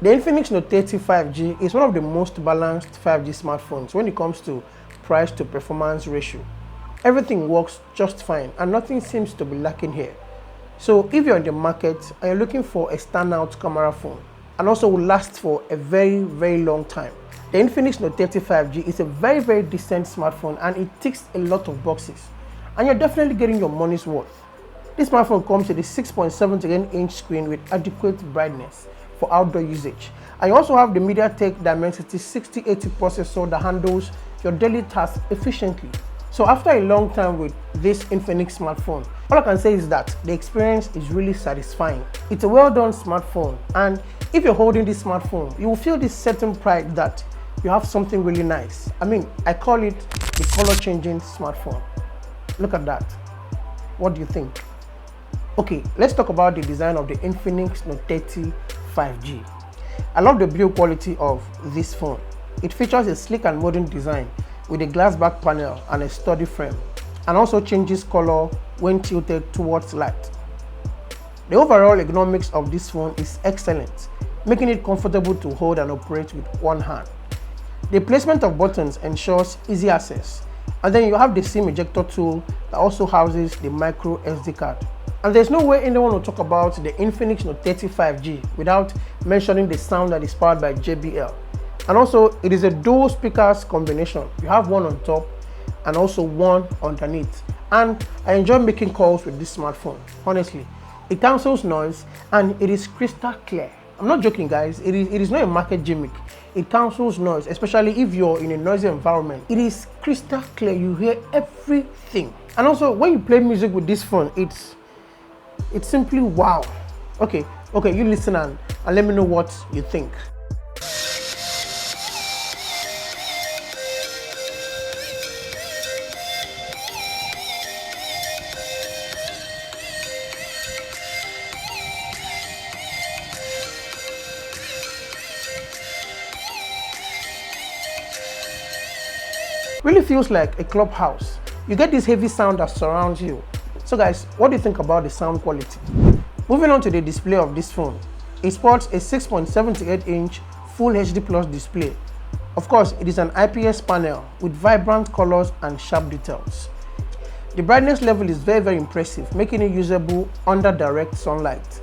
The Infinix Note 30 5G is one of the most balanced 5G smartphones when it comes to price to performance ratio. Everything works just fine and nothing seems to be lacking here. So if you're in the market and you're looking for a standout camera phone and also will last for a very long time, the Infinix Note 30 5G is a very decent smartphone and it ticks a lot of boxes. And you're definitely getting your money's worth. This smartphone comes with a 6.7-inch screen with adequate brightness for outdoor usage. And you also have the MediaTek Dimensity 6080 processor that handles your daily tasks efficiently. So after a long time with this Infinix smartphone, all I can say is that the experience is really satisfying. It's a well done smartphone, and if you're holding this smartphone, you will feel this certain pride that you have something really nice. I mean, I call it the color changing smartphone. Look at that. What do you think? Okay, let's talk about the design of the Infinix Note 30 5G. I love the build quality of this phone. It features a sleek and modern design with a glass back panel and a sturdy frame, and also changes color when tilted towards light. The overall ergonomics of this phone is excellent, making it comfortable to hold and operate with one hand. The placement of buttons ensures easy access, and then you have the SIM ejector tool that also houses the micro SD card. And there's no way anyone will talk about the Infinix Note 30 5G without mentioning the sound that is powered by JBL. And also, it is a dual speakers combination. You have one on top and also one underneath. And I enjoy making calls with this smartphone. Honestly, it cancels noise and it is crystal clear. I'm not joking, guys. It is not a market gimmick. It cancels noise, especially if you're in a noisy environment. It is crystal clear. You hear everything. And also, when you play music with this phone, it's simply wow. Okay, you listen and let me know what you think. Really feels like a clubhouse. You get this heavy sound that surrounds you. So guys, what do you think about the sound quality? Moving on to the display of this phone. It sports a 6.78-inch Full HD Plus display. Of course, it is an IPS panel with vibrant colors and sharp details. The brightness level is very impressive, making it usable under direct sunlight.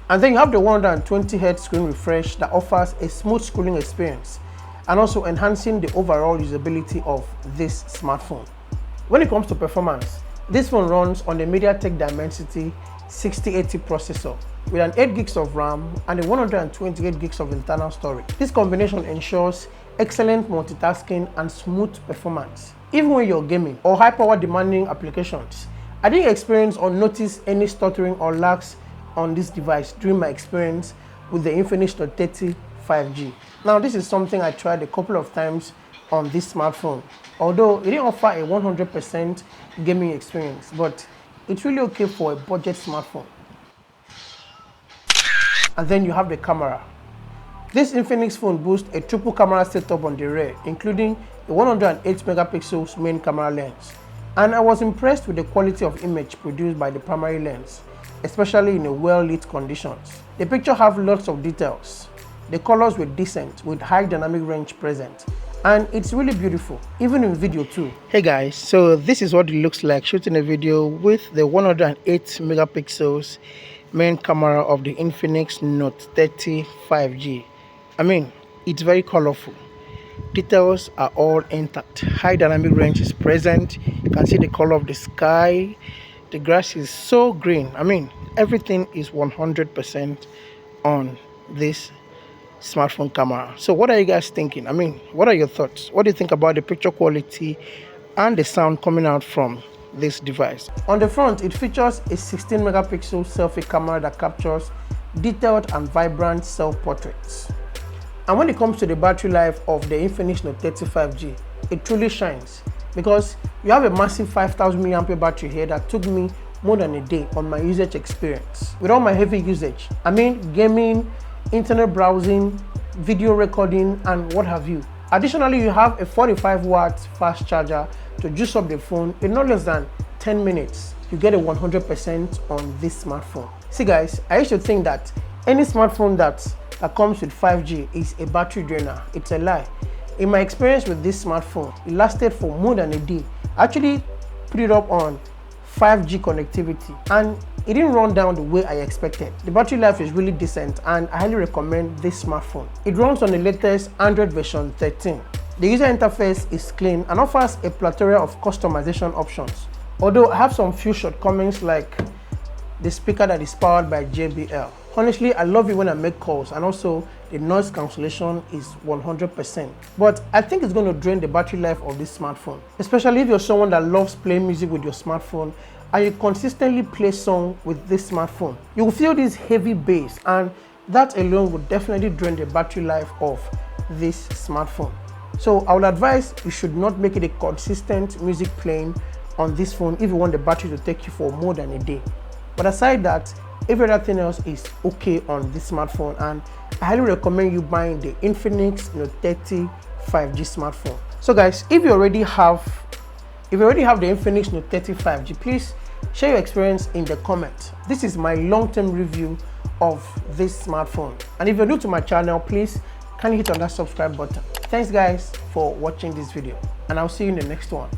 And then you have the 120Hz screen refresh that offers a smooth scrolling experience and also enhancing the overall usability of this smartphone. When it comes to performance, this phone runs on the MediaTek Dimensity 6080 processor with an 8 gigs of RAM and a 128 gigs of internal storage. This combination ensures excellent multitasking and smooth performance, even when you're gaming or high-power demanding applications. I didn't experience or notice any stuttering or lags on this device during my experience with the Infinix Note 30 5G. Now, this is something I tried a couple of times on this smartphone, although it didn't offer a 100% gaming experience, but it's really okay for a budget smartphone. And then you have the camera. This Infinix phone boasts a triple camera setup on the rear, including a 108 megapixels main camera lens. And I was impressed with the quality of image produced by the primary lens, especially in a well-lit conditions. The picture have lots of details. The colors were decent with high dynamic range present, and it's really beautiful, even in video too. Hey guys, so this is what it looks like shooting a video with the 108 megapixels main camera of the Infinix Note 30 5G. I mean, it's very colorful. Details are all intact. High dynamic range is present. You can see the color of the sky. The grass is so green. I mean, everything is 100% on this smartphone camera. So what are you guys thinking? I mean, what are your thoughts? What do you think about the picture quality and the sound coming out from this device? On the front, it features a 16 megapixel selfie camera that captures detailed and vibrant self-portraits. And when it comes to the battery life of the Infinix Note 30 5G, it truly shines because you have a massive 5000 mAh battery here that took me more than a day on my usage experience. With all my heavy usage, I mean gaming, internet browsing, video recording, and what have you. Additionally, you have a 45 watts fast charger to juice up the phone in not less than 10 minutes. You get a 100% on this smartphone. See guys, I used to think that any smartphone that that comes with 5G is a battery drainer. It's a lie. In my experience with this smartphone, it lasted for more than a day. I actually put it up on 5G connectivity and it didn't run down the way I expected. The battery life is really decent and I highly recommend this smartphone. It runs on the latest Android version 13. The user interface is clean and offers a plethora of customization options. Although I have some few shortcomings like the speaker that is powered by JBL. Honestly, I love it when I make calls, and also the noise cancellation is 100%. But I think it's going to drain the battery life of this smartphone, especially if you're someone that loves playing music with your smartphone and you consistently play songs with this smartphone. You will feel this heavy bass, and that alone would definitely drain the battery life of this smartphone. So I would advise you should not make it a consistent music playing on this phone if you want the battery to take you for more than a day. But aside that, everything else is okay on this smartphone, and I highly recommend you buying the Infinix Note 30 5G smartphone. So guys, if you already have the Infinix Note 30 5G, please share your experience in the comments. This is my long-term review of this smartphone, and if you're new to my channel, please kindly hit on that subscribe button. Thanks guys for watching this video, and I'll see you in the next one.